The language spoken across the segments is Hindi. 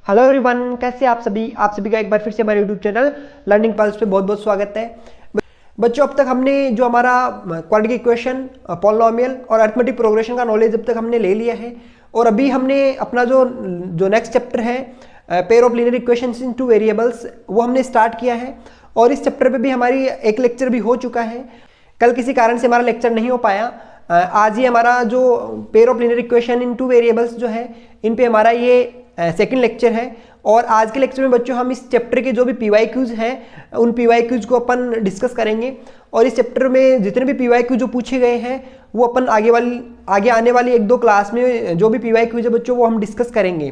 हेलो एवरीवन, कैसे आप सभी का एक बार फिर से हमारे यूट्यूब चैनल लर्निंग पल्स पे बहुत बहुत स्वागत है। बच्चों, अब तक हमने जो हमारा क्वाड्रेटिक इक्वेशन, पॉलिनोमियल और अरिथमेटिक प्रोग्रेशन का नॉलेज अब तक हमने ले लिया है। और अभी हमने अपना जो नेक्स्ट चैप्टर है, pair of linear equations in two variables, वो हमने स्टार्ट किया है। और इस चैप्टर पे भी हमारी एक लेक्चर भी हो चुका है। कल किसी कारण से हमारा लेक्चर नहीं हो पाया। आज ही हमारा जो pair of linear equation in two variables जो है, इन पे हमारा ये सेकंड लेक्चर है। और आज के लेक्चर में बच्चों हम इस चैप्टर के जो भी PYQs हैं, उन PYQs को अपन डिस्कस करेंगे। और इस चैप्टर में जितने भी PYQ जो पूछे गए हैं, वो अपन आगे आने वाली एक दो क्लास में जो भी PYQs है बच्चों, वो हम डिस्कस करेंगे।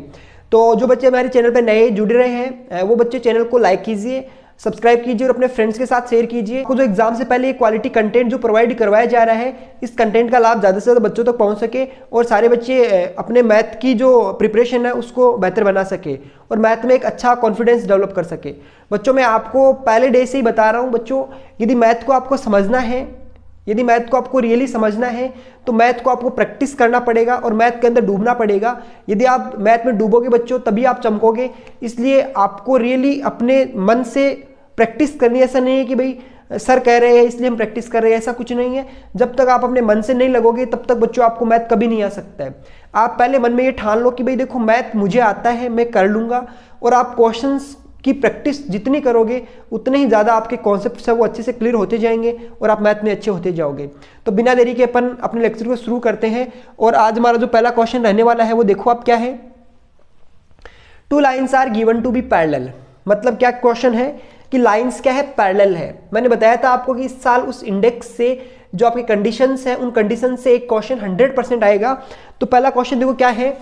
तो जो बच्चे हमारे चैनल पर नए जुड़ रहे हैं, वो बच्चे चैनल को लाइक कीजिए, सब्सक्राइब कीजिए और अपने फ्रेंड्स के साथ शेयर कीजिए। जो एग्जाम से पहले क्वालिटी कंटेंट जो प्रोवाइड करवाया जा रहा है, इस कंटेंट का लाभ ज़्यादा से ज़्यादा बच्चों तक पहुंच सके और सारे बच्चे अपने मैथ की जो प्रिपरेशन है उसको बेहतर बना सके और मैथ में एक अच्छा कॉन्फिडेंस डेवलप कर सके। बच्चों, मैं आपको पहले डे से ही बता रहा हूँ बच्चों, यदि मैथ को आपको समझना है, यदि मैथ को आपको रियली समझना है, तो मैथ को आपको प्रैक्टिस करना पड़ेगा और मैथ के अंदर डूबना पड़ेगा। यदि आप मैथ में डूबोगे बच्चों, तभी आप चमकोगे। इसलिए आपको रियली अपने मन से प्रैक्टिस करनी। ऐसा नहीं है कि भाई सर कह रहे हैं इसलिए हम प्रैक्टिस कर रहे हैं, ऐसा कुछ नहीं है। जब तक आप अपने मन से नहीं लगोगे, तब तक बच्चों आपको मैथ कभी नहीं आ सकता है। आप पहले मन में ये ठान लो कि भाई देखो, मैथ मुझे आता है, मैं कर लूँगा। और आप क्वेश्चंस की प्रैक्टिस जितनी करोगे, उतने ही ज़्यादा आपके कॉन्सेप्ट्स है वो अच्छे से क्लियर होते जाएंगे और आप मैथ में अच्छे होते जाओगे। तो बिना देरी के अपन अपने लेक्चर को शुरू करते हैं। और आज हमारा जो पहला क्वेश्चन रहने वाला है, वो देखो आप क्या है। 2 lines are given to be parallel. मतलब क्या क्वेश्चन है कि लाइंस क्या है, पैरेलल है। मैंने बताया था आपको कि इस साल उस इंडेक्स से जो आपकी कंडीशंस है, उन कंडीशन से एक क्वेश्चन 100% आएगा। तो पहला क्वेश्चन देखो क्या है,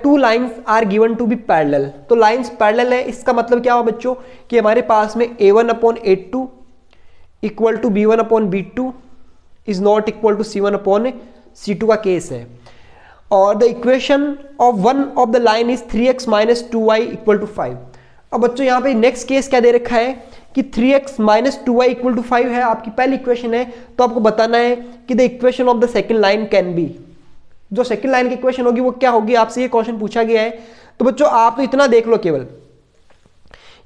2 lines are given to be parallel. तो लाइंस पैरेलल है, इसका मतलब क्या हुआ बच्चों कि हमारे पास में A1/A2 equal to B1/B2 is not equal to C1/C2 का केस है। और the equation of one of the line is 3x - 2y = 5। अब बच्चों यहाँ पे नेक्स्ट केस क्या दे रखा है कि 3x - 2y = 5 है, आपकी पहली इक्वेशन है। तो आपको बताना है कि the equation of the second line can be. जो सेकंड लाइन की इक्वेशन होगी वो क्या होगी, आपसे ये क्वेश्चन पूछा गया है। तो बच्चों आप तो इतना देख लो, केवल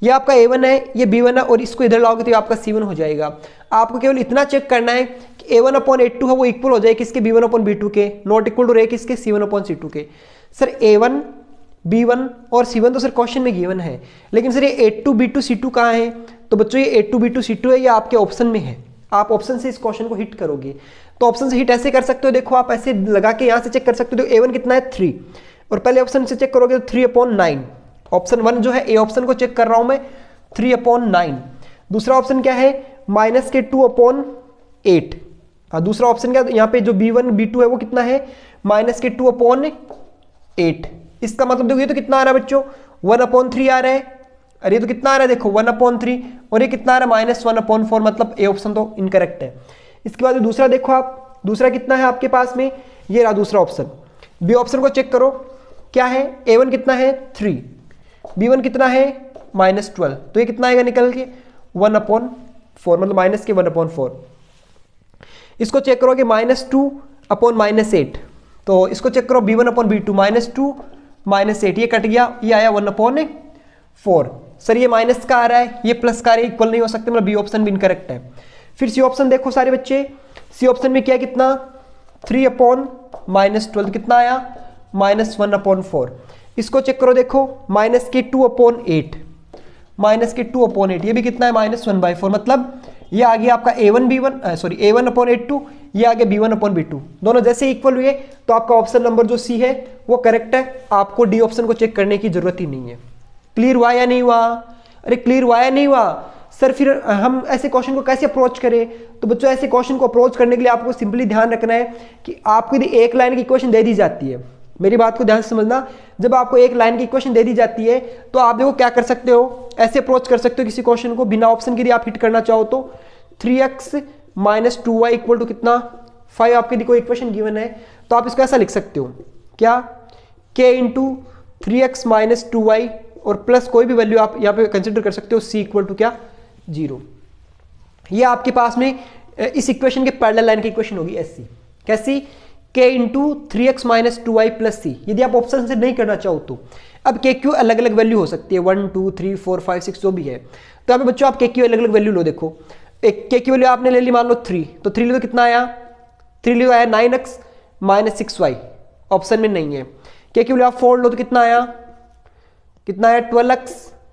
ये आपका A1 है, ये B1 है, और इसको इधर लाओगे तो आपका C1 हो जाएगा। आपको केवल इतना चेक करना है कि A1/A2 है वो इक्वल हो जाए किसके, B1/B2 के, नॉट इक्वल टू रहे किसके, C1/C2 के। सर A1, B1 और C1 तो सर क्वेश्चन में गिवन है, लेकिन सर ये A2, B2, C2 कहाँ है? तो बच्चों ये A2, B2, C2 है, ये आपके ऑप्शन में है। आप ऑप्शन से इस क्वेश्चन को हिट करोगे। तो ऑप्शन से हिट ऐसे कर सकते हो, देखो आप ऐसे लगा के यहाँ से चेक कर सकते हो। तो A1 कितना है, 3, और पहले ऑप्शन से चेक करोगे तो 3/9। ऑप्शन 1 जो है, ए ऑप्शन को चेक कर रहा हूँ मैं, 3/9। दूसरा ऑप्शन क्या है, -2/8। हाँ, दूसरा ऑप्शन क्या, यहाँ पे जो B1, B2 है वो कितना है, -2/8। इसका मतलब देखो ये तो कितना आ रहा है बच्चों, 1/3 आ रहा है। अरे ये तो कितना आ रहा है, देखो 1/3, और ये कितना आ रहा है, -1/4। मतलब ए ऑप्शन तो इनकरेक्ट है। इसके बाद दूसरा देखो आप, दूसरा कितना है आपके पास में, ये रहा दूसरा ऑप्शन। बी ऑप्शन को चेक करो, क्या है, A1 कितना है, 3, B1 कितना है, -12। तो ये कितना आएगा निकल के, 1/4, मतलब माइनस के 1/4। इसको चेक करोगे, -2/-8। तो इसको चेक करो, B1/B2, -2 -8, ये कट गया, ये आया 1/4। सर ये माइनस का आ रहा है, ये प्लस का आ रहा है, इक्वल नहीं हो सकते, मतलब बी ऑप्शन भी इनकरेक्ट है। फिर सी ऑप्शन देखो सारे बच्चे, सी ऑप्शन में क्या, कितना, 3/-12, कितना आया, -1/4। इसको चेक करो, देखो -2/8, ये भी कितना है, -1/4। मतलब ये आ गया आपका A1/A2, ये आ गया B1/B2। दोनों जैसे इक्वल हुए तो आपका ऑप्शन नंबर जो सी है वो करेक्ट है। आपको डी ऑप्शन को चेक करने की जरूरत ही नहीं है। क्लियर हुआ या नहीं हुआ? अरे क्लियर हुआ या नहीं हुआ सर? फिर हम ऐसे क्वेश्चन को कैसे अप्रोच करें? तो बच्चों ऐसे क्वेश्चन को अप्रोच करने के लिए आपको सिंपली ध्यान रखना है कि आपको यदि एक लाइन की इक्वेशन दे दी जाती है, मेरी बात को ध्यान से समझना, जब आपको एक लाइन की इक्वेशन दे दी जाती है तो आप देखो क्या कर सकते हो, ऐसे अप्रोच कर सकते हो किसी क्वेश्चन को बिना ऑप्शन के, यदि आप हिट करना चाहो तो 3x - 2y = कितना, 5। आपके यदि कोई इक्वेशन गिवन है तो आप इसको ऐसा लिख सकते हो, क्या, k × 3x - 2y, और प्लस कोई भी वैल्यू आप यहाँ पे कंसिडर कर सकते हो, c = क्या, 0। ये आपके पास में इस इक्वेशन के पैरेलल लाइन की इक्वेशन होगी, ऐसी कैसी, k × 3x - 2y + c। यदि आप ऑप्शन से नहीं करना चाहो तो अब के क्यू अलग अलग वैल्यू हो सकती है, 1 2 3 4 5 6 जो भी है। तो यहाँ पे बच्चों आप के क्यू अलग अलग वैल्यू लो। देखो एक के क्यू वैल्यू आपने ले ली मान लो 3, तो 3 ली तो कितना आया, 3 ली तो आया 9x माइनस 6y, ऑप्शन में नहीं है। के क्यू वैल्यू आप 4 लो तो कितना आया 12x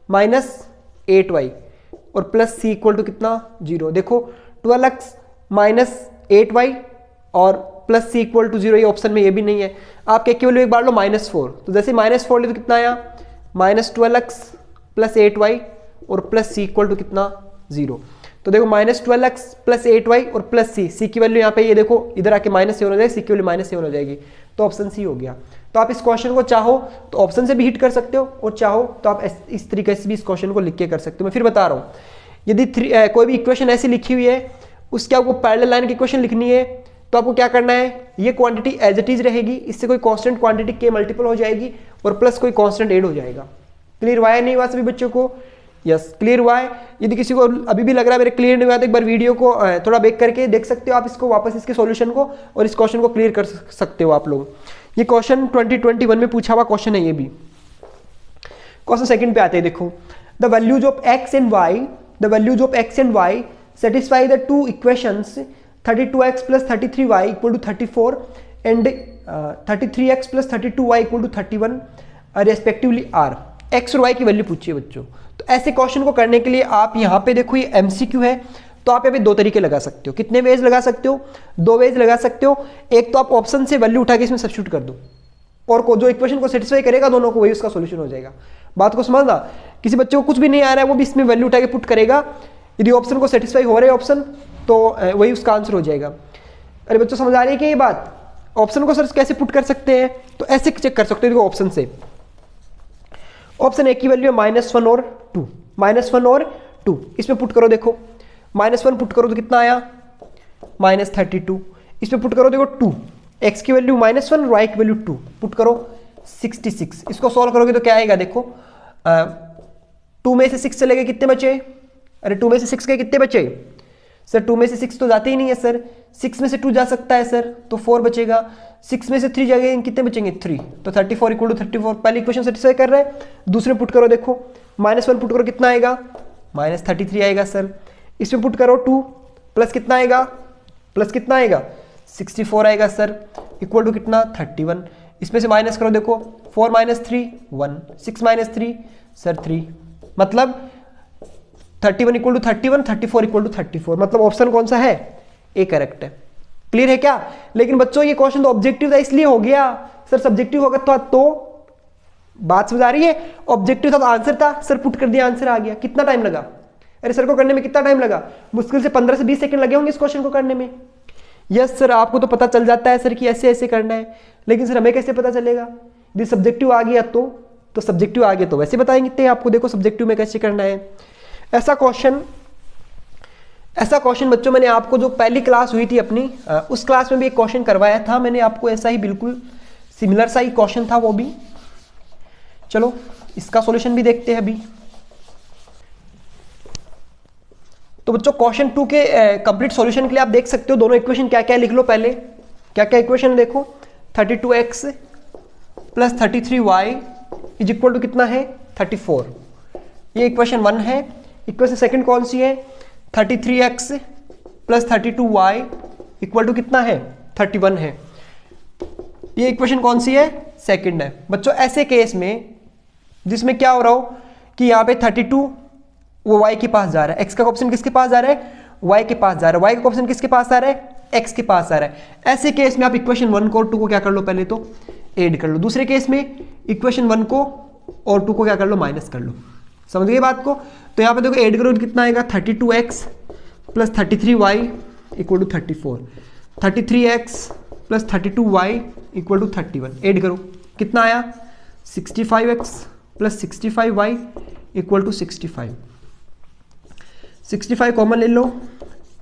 माइनस 8y और प्लस सी इक्वल टू कितना 0। देखो 12x माइनस 8y और प्लस सी इक्वल टू 0, ये ऑप्शन में ये भी नहीं है। आप के क्यू वैल्यू एक बार लो -4, तो जैसे -4 ले तो कितना आया -12x प्लस 8y और प्लस सी इक्वल टू कितना 0। तो देखो -12x प्लस 8y और प्लस सी की वैल्यू यहाँ पे ये देखो इधर आके -7 हो जाएगी, सी की वैल्यू -7 हो जाएगी, तो ऑप्शन सी हो गया। तो आप इस क्वेश्चन को चाहो तो ऑप्शन से भी हिट कर सकते हो और चाहो तो आप इस तरीके से भी इस क्वेश्चन को लिख के कर सकते हो। मैं फिर बता रहा हूँ, यदि कोई भी इक्वेशन ऐसी लिखी हुई है उसके आपको पैरेलल लाइन की इक्वेशन लिखनी है तो आपको क्या करना है, ये क्वांटिटी एज इट इज रहेगी, इससे कोई कांस्टेंट क्वांटिटी के मल्टीपल हो जाएगी और प्लस कोई कांस्टेंट ऐड हो जाएगा। क्लियर हुआ है नहीं हुआ सभी बच्चों को? यस क्लियर हुआ है। यदि किसी को अभी भी लग रहा है मेरे क्लियर नहीं हुआ तो एक बार वीडियो को थोड़ा बैक करके देख सकते हो आप इसको वापस, इसके सॉल्यूशन को, और इस क्वेश्चन को क्लियर कर सकते हो आप लोग। ये क्वेश्चन 2021 में पूछा हुआ क्वेश्चन है ये भी। क्वेश्चन सेकंड पे आते हैं, देखो the values of x and y satisfy the two equations 32x plus 33y equal to 34 and 33x plus 32y equal to 31 respectively are। x और y की वैल्यू पूछिए बच्चों। तो ऐसे क्वेश्चन को करने के लिए आप यहाँ पे देखो ये MCQ है, तो आप यहाँ पे दो तरीके लगा सकते हो। कितने वेज लगा सकते हो? दो वेज लगा सकते हो। एक तो आप ऑप्शन से वैल्यू उठा के इसमें सब्स्टिट्यूट कर दो और जो इक्वेशन को सेटिस्फाई करेगा दोनों को, वही उसका सोल्यूशन हो जाएगा। बात को समझना, किसी बच्चे को कुछ भी नहीं आ रहा है वो भी इसमें वैल्यू उठा के पुट करेगा, यदि ऑप्शन को सेटिस्फाई हो रहे ऑप्शन तो वही उसका आंसर हो जाएगा। अरे बच्चों समझ आ रही है कि ये बात? ऑप्शन को सर कैसे पुट कर सकते हैं, तो ऐसे चेक कर सकते हो। देखो ऑप्शन से, ऑप्शन ए की वैल्यू है -1 और 2, -1 और 2 इसमें पुट करो। देखो -1 पुट करो तो कितना आया -32, इसमें पुट करो देखो 2, x की वैल्यू -1 और y की वैल्यू 2 पुट करो 66। इसको सॉल्व करोगे तो क्या आएगा, देखो 2 में से 6 चले गए कितने बचे? अरे 2 में से 6 के कितने बचे सर? 2 में से 6 तो जाते ही नहीं है सर, 6 में से 2 जा सकता है सर, तो 4 बचेगा। 6 में से 3 जाएंगे कितने बचेंगे? 3, तो 34 इक्वल टू 34। पहली इक्वेशन सेटिस्फाई कर रहा है, दूसरे पुट करो। देखो -1 पुट करो कितना आएगा -33 आएगा सर। इसमें पुट करो 2 प्लस कितना आएगा, प्लस कितना आएगा 64 आएगा सर, इक्वल टू कितना 31। इसमें से माइनस करो, देखो 4 - 3 1, 6 - 3 सर 3, मतलब 31 इक्वल टू 31, 34 इक्वल टू 34, मतलब ऑप्शन कौन सा है? ए करेक्ट है। क्लियर है क्या? लेकिन बच्चों ये क्वेश्चन तो ऑब्जेक्टिव था इसलिए हो गया सर, सब्जेक्टिव होगा तो बात समझ आ रही है? ऑब्जेक्टिव था तो आंसर था सर, पुट कर दिया आंसर आ गया। कितना टाइम लगा? अरे सर को करने में कितना टाइम लगा? मुश्किल से 15 से 20 सेकंड लगे होंगे इस क्वेश्चन को करने में। यस सर, आपको तो पता चल जाता है सर कि ऐसे ऐसे करना है, लेकिन सर हमें कैसे पता चलेगा? यदि सब्जेक्टिव आ गया तो सब्जेक्टिव आ गया तो वैसे बताएंगे आपको, देखो सब्जेक्टिव में कैसे करना है। ऐसा क्वेश्चन बच्चों मैंने आपको जो पहली क्लास हुई थी अपनी, उस क्लास में भी एक क्वेश्चन करवाया था मैंने आपको, ऐसा ही बिल्कुल सिमिलर सा ही क्वेश्चन था वो भी। चलो इसका सॉल्यूशन भी देखते हैं अभी। तो बच्चों क्वेश्चन 2 के कंप्लीट सॉल्यूशन के लिए आप देख सकते हो दोनों इक्वेशन क्या क्या लिख लो पहले। क्या क्या इक्वेशन देखो, 32x plus 33y is equal to कितना है 34, ये इक्वेशन 1 है। इक्वेशन सेकंड कौन सी है? 33x plus 32y equal to कितना है 31 है, ये इक्वेशन कौन सी है? सेकंड है। बच्चों ऐसे केस में जिसमें क्या हो रहा हो कि यहाँ पे 32 वो y के पास जा रहा है, x का ऑप्शन किसके पास जा रहा है? y के पास जा रहा है, y का ऑप्शन किसके पास आ रहा है? x के पास आ रहा है। ऐसे केस में आप इक्वेशन 1 को और 2 को क्या कर लो, पहले तो ऐड कर लो। दूसरे केस में इक्वेशन 1 को और 2 को क्या कर लो, माइनस कर लो। समझ गए बात को? तो यहाँ पे देखो ऐड करो कितना आएगा 32x plus 33y equal to 34, 33x plus 32y equal to 31। Add करो कितना आया 65x plus 65y equal to 65, 65 common ले लो,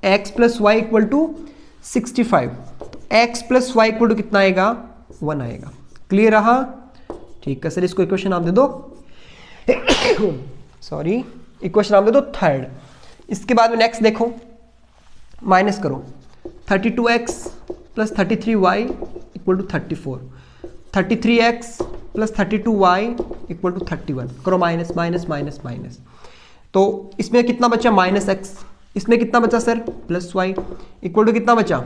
x plus y equal to 65, तो x plus y equal to कितना आएगा 1 आएगा। क्लियर रहा? ठीक है सर, इसको इक्वेशन नाम दे दो सॉरी, इक्वेशन नाम दे दो थर्ड। इसके बाद में नेक्स्ट देखो, माइनस करो 32x plus 33y equal to 34, 33x plus 32y equal to 31, करो माइनस माइनस माइनस माइनस, तो इसमें कितना बचा माइनस एक्स, इसमें कितना बचा sir plus y equal to कितना बचा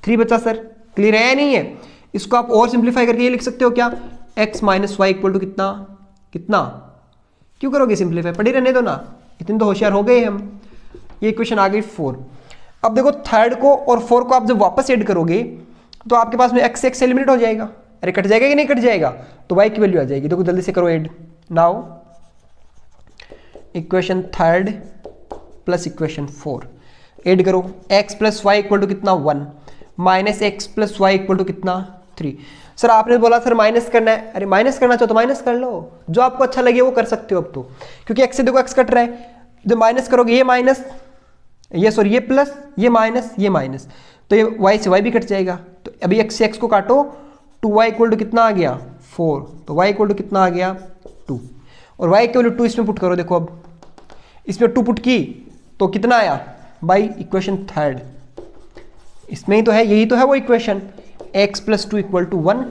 3 बचा सर। क्लियर है या नहीं है? इसको आप और सिंप्लीफाई करके ये लिख सकते हो क्या, x minus y equal to कितना कितना, क्यों करोगे सिंप्लीफाई, पढ़े रहने दो ना, इतने तो होशियार हो गए हम। ये इक्वेशन आ गई 4। अब देखो थर्ड को और 4 को आप जब वापस ऐड करोगे तो आपके पास में x से x एलिमिनेट हो जाएगा, अरे कट जाएगा कि नहीं कट जाएगा, तो y की वैल्यू आ जाएगी। देखो जल्दी से करो add. Now equation third plus equation 4 add करो, x plus y equal to कितना 1 minus x plus y equal to कितना 3। सर आपने बोला सर माइनस करना है, अरे माइनस करना चाहो तो माइनस कर लो, जो आपको अच्छा लगे वो कर सकते हो अब तो, क्योंकि x से देखो x कट रहा है, जब माइनस करोगे ये माइनस, ये सॉरी ये प्लस, ये माइनस, तो ये y से y भी कट जाएगा। तो अभी x से x को काटो, 2y इक्वल टू कितना आ गया 4, तो y इक्वल टू कितना आ गया 2, और y की वैल्यू 2 इसमें पुट करो। देखो अब इसमें 2 पुट की तो कितना आया बाई इक्वेशन थर्ड, इसमें ही तो है, यही तो है वो equation, x plus 2 equal to 1,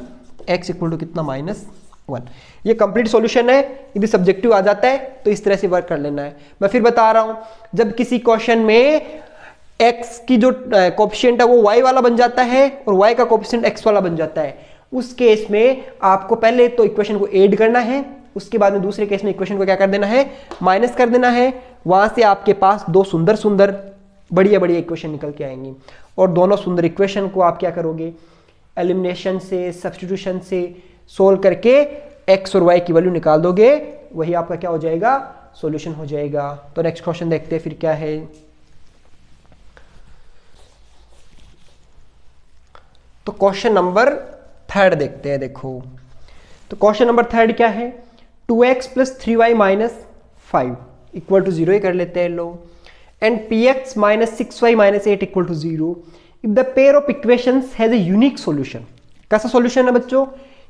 x equal to कितना -1। ये कंप्लीट सॉल्यूशन है। यदि सब्जेक्टिव आ जाता है तो इस तरह से वर्क कर लेना है। मैं फिर बता रहा हूं, जब किसी क्वेश्चन में x की जो कोएफिशिएंट है वो y वाला बन जाता है और y का कोएफिशिएंट x वाला बन जाता है, उस केस में आपको पहले तो इक्वेशन को ऐड करना है, उसके बाद में दूसरे केस में इक्वेशन को क्या कर देना है, माइनस कर देना है। वहां से आपके पास दो सुंदर सुंदर बढ़िया बढ़िया इक्वेशन निकल के आएंगी, और दोनों सुंदर इक्वेशन को आप क्या करोगे, एलिमिनेशन से, सब्स्टिट्यूशन से सोल्व करके x और y की वैल्यू निकाल दोगे, वही आपका क्या हो जाएगा, सॉल्यूशन हो जाएगा। तो नेक्स्ट क्वेश्चन देखते हैं फिर क्या है। तो क्वेश्चन नंबर थर्ड देखते हैं। देखो तो क्वेश्चन नंबर थर्ड क्या है, 2x plus 3y minus 5 equal to 0 ही कर लेते हैं लो, and px minus 6y minus 8 equal to 0 if the pair of equations has a unique solution. कैसा सॉल्यूशन है बच्चों,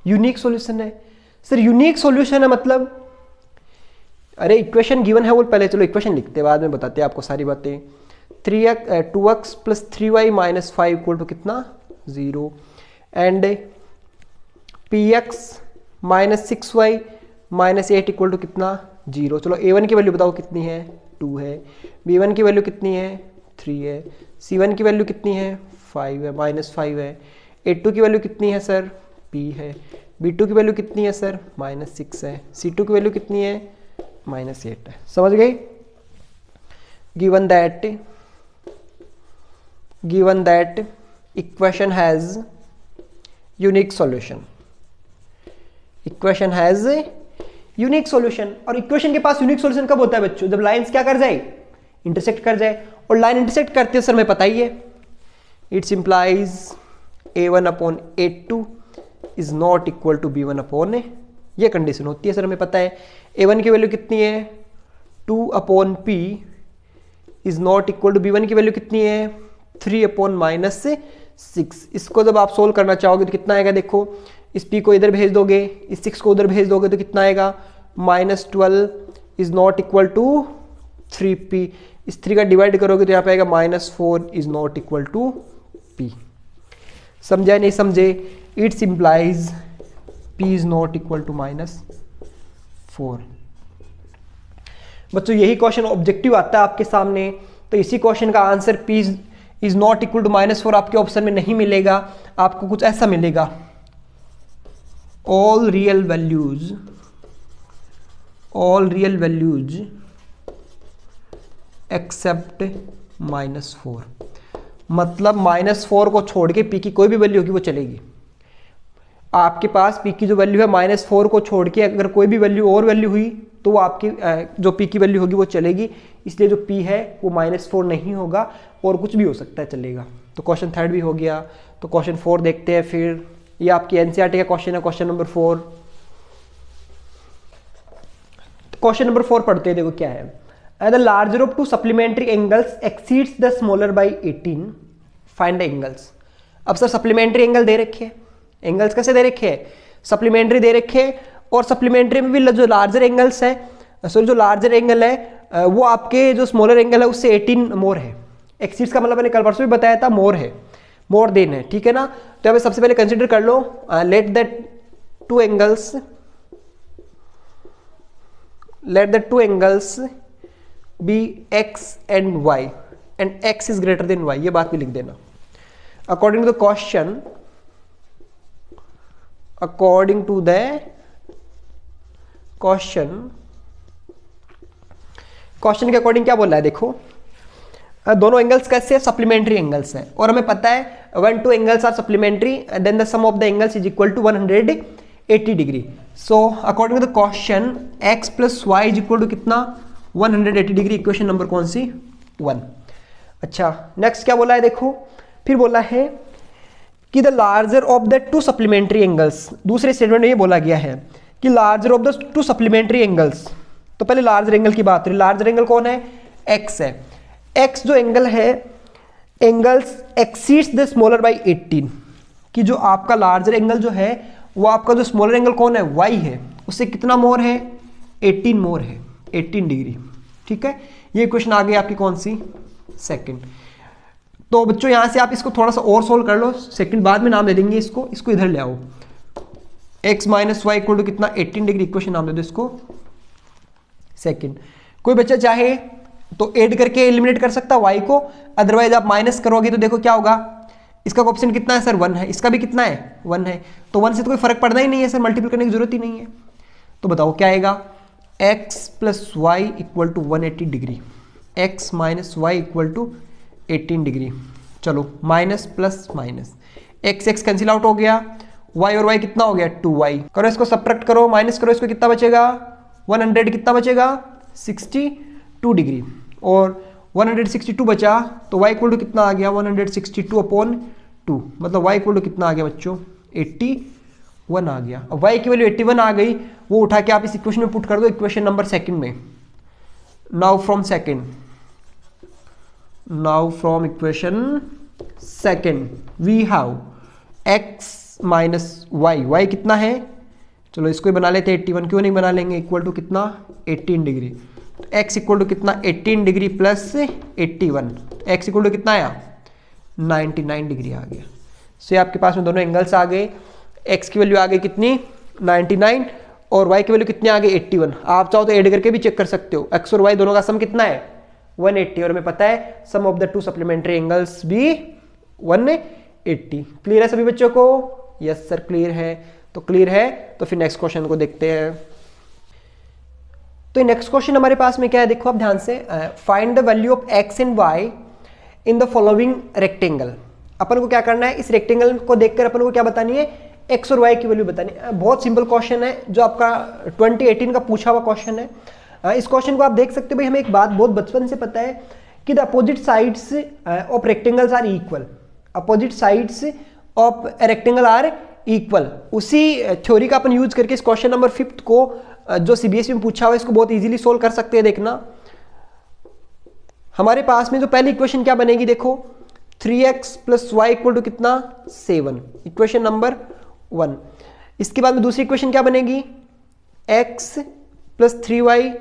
यूनिक सॉल्यूशन है। सर यूनिक सॉल्यूशन है मतलब, अरे इक्वेशन गिवन है वो पहले, चलो इक्वेशन लिखते हैं बाद में बताते हैं आपको सारी बातें। 2x plus 3y minus 5 equal to कितना 0, and px minus 6y minus 8 equal to कितना 0। चलो a1 की वैल्यू बताओ कितनी है, 2 है, b1 की वैल्यू कितनी है, 3 है, c1 की वैल्यू कितनी है, 5 है, माइनस 5 है, a2 की वैल्यू कितनी है सर, p है, b2 की वैल्यू कितनी है सर, माइनस 6 है, c2 की वैल्यू कितनी है, माइनस 8 है। समझ गए। given that equation has unique solution, equation has unique solution. और इक्वेशन के पास यूनिक सॉल्यूशन कब होता है बच्चों, जब लाइंस क्या कर जाए, इंटरसेक्ट कर जाए, और लाइन इंटरसेक्ट करते हैं सर हमें पता ही है, it's implies a1 upon a2 is not equal to b1 upon a, ये कंडीशन होती है सर हमें पता है। a1 की वैल्यू कितनी है, 2 upon p is not equal to b1 की वैल्यू कितनी है, 3 अपॉन माइनस 6। इसको जब आप सोल्व करना चाहोगे तो कितना आएगा, देखो इस p को इधर भेज दोगे, इस 6 को उधर भेज दोगे तो कितना आएगा, -12 is not equal to 3p। इस 3 का डिवाइड करोगे तो यहाँ पे आएगा -4 is not equal to p। समझा नहीं समझे, it's implies p is not equal to -4। बच्चों यही क्वेश्चन ऑब्जेक्टिव आता है आपके सामने, तो इसी क्वेश्चन का answer p is not equal to -4 आपके ऑप्शन में नहीं मिलेगा, आपको कुछ ऐसा मिलेगा, all real values except -4। मतलब -4 को छोड़ के p की कोई भी वैल्यू होगी वो चलेगी। आपके पास p की जो वैल्यू है -4 को छोड़ के अगर कोई भी वैल्यू और वैल्यू हुई तो वो आपकी जो p की वैल्यू होगी वो चलेगी, इसलिए जो p है वो -4 नहीं होगा, और कुछ भी हो सकता है चलेगा। तो क्वेश्चन थर्ड भी हो गया। तो क्वेश्चन 4 देखते हैं फिर, ये आपकी एनसीईआरटी का क्वेश्चन है, क्वेश्चन नंबर 4। क्वेश्चन नंबर 4 पढ़ते हैं, देखो क्या है। The larger of to supplementary angles exceeds the smaller by 18, find the angles. अब सर सप्लीमेंट्री एंगल दे रखे हैं, एंगल्स कैसे दे रखे हैं, सप्लीमेंट्री दे रखे, और सप्लीमेंट्री में भी जो लार्जर एंगल्स है, सॉरी जो लार्जर एंगल है वो आपके जो स्मॉलर एंगल है उससे 18 मोर है। एक्सीड्स का मतलब मैंने कल परसों भी बताया था, मोर है, मोर देन है, ठीक है ना। तो अब सबसे पहले कंसिडर कर लो, let that two angles, let the two angles be x and y and x is greater than y, ये बात भी लिख देना. According to the question, according to the question के अकॉर्डिंग क्या बोल रहा है, देखो दोनों एंगल्स कैसे सप्लीमेंट्री एंगल्स हैं और हमें पता है when two angles are supplementary then the sum of the angles is equal to 180 degree. So according to the question x plus y is equal to कितना 180 डिग्री. इक्वेशन नंबर कौन सी 1. अच्छा नेक्स्ट क्या बोला है, देखो फिर बोला है कि the larger of the two supplementary angles. दूसरे स्टेटमेंट में ये बोला गया है कि larger of the two supplementary angles. तो पहले लार्जर एंगल की बात करें. लार्जर एंगल कौन है, x है. x जो एंगल है, angles exceeds the smaller by 18, कि जो आपका लार्जर एंगल जो है वो आपका जो स्मॉलर एंगल कौन है y है, उससे कितना मोर है 18 मोर है, 18 डिग्री. ठीक है, ये क्वेश्चन आ गई आपकी कौन सी सेकंड. तो बच्चों यहां से आप इसको थोड़ा सा और सोल्व कर लो, सेकंड बाद में नाम दे देंगे इसको इधर ले आओ. x minus y equal to कितना 18 डिग्री. इक्वेशन नाम दे दो इसको सेकंड. कोई बच्चा चाहे तो ऐड करके एलिमिनेट कर सकता y को, अदरवाइज आप माइनस करोगे तो देखो क्या होगा. इसका कोएफिशिएंट कितना है सर 1 है, इसका भी कितना है 1 है, तो 1 से तो कोई फर्क पड़ना ही नहीं है सर, मल्टीपल करने की जरूरत ही नहीं है. तो बताओ क्या आएगा, x plus y equal to 180 degree, x minus y equal to 18 degree. चलो minus plus minus, x cancel out हो गया, y और y कितना हो गया 2y. करो इसको सब्ट्रैक्ट करो, माइनस करो, इसको कितना बचेगा 100, कितना बचेगा 62 डिग्री. और 162 बचा तो y इक्वल टू कितना आ गया 162 अपॉन 2, मतलब y इक्वल टू कितना आ गया बच्चों 81 आ गया. अब y की वैल्यू 81 आ गई, वो उठा के आप इस इक्वेशन में पुट कर दो, इक्वेशन नंबर सेकंड में. Now from equation second we have x minus y कितना है, चलो इसको ही बना लेते हैं 81, क्यों नहीं बना लेंगे, इक्वल टू कितना 18 डिग्री. तो x इक्वल टू कितना 18 degree plus 81, x equal to कितना आया 99 डिग्री आ गया. सो आपके पास में दोनों एंगल्स आ गए, x की वैल्यू आ गई कितनी 99 और y की वैल्यू कितनी आ गई 81. आप चाहो तो ऐड करके भी चेक कर सकते हो, x और y दोनों का सम कितना है 180, और हमें पता है sum of the two supplementary angles भी 180. क्लियर है सभी बच्चों को? यस सर क्लियर है. तो क्लियर है, तो फिर नेक्स्ट क्वेश्चन को देखते हैं. तो नेक्स्ट क्वेश्चन हमारे पास में क्या है, देखो आप ध्यान से, find the value of x and y in the following rectangle. अपन को क्या करना है, इस रेक्टेंगल को देखकर अपन को क्या बतानी है, x और y की वैल्यू बतानी है. बहुत सिंपल क्वेश्चन है जो आपका 2018 का पूछा हुआ क्वेश्चन है. इस क्वेश्चन को आप देख सकते हो भाई, हमें एक बात बहुत बचपन से पता है कि the opposite sides of rectangles are equal. Opposite sides of rectangle are equal. उसी थ्योरी का अपन यूज करके इस क्वेश्चन नंबर 5 को जो सीबीएसई में पूछा हुआ है इसको बहुत इजीली सोल्व कर सकते हैं. देखना हमारे पास में जो पहली इक्वेशन क्या बनेगी, देखो 3x plus y equal to कितना 7, इक्वेशन नंबर 1. इसके बाद में दूसरी इक्वेशन क्या बनेगी, x plus 3y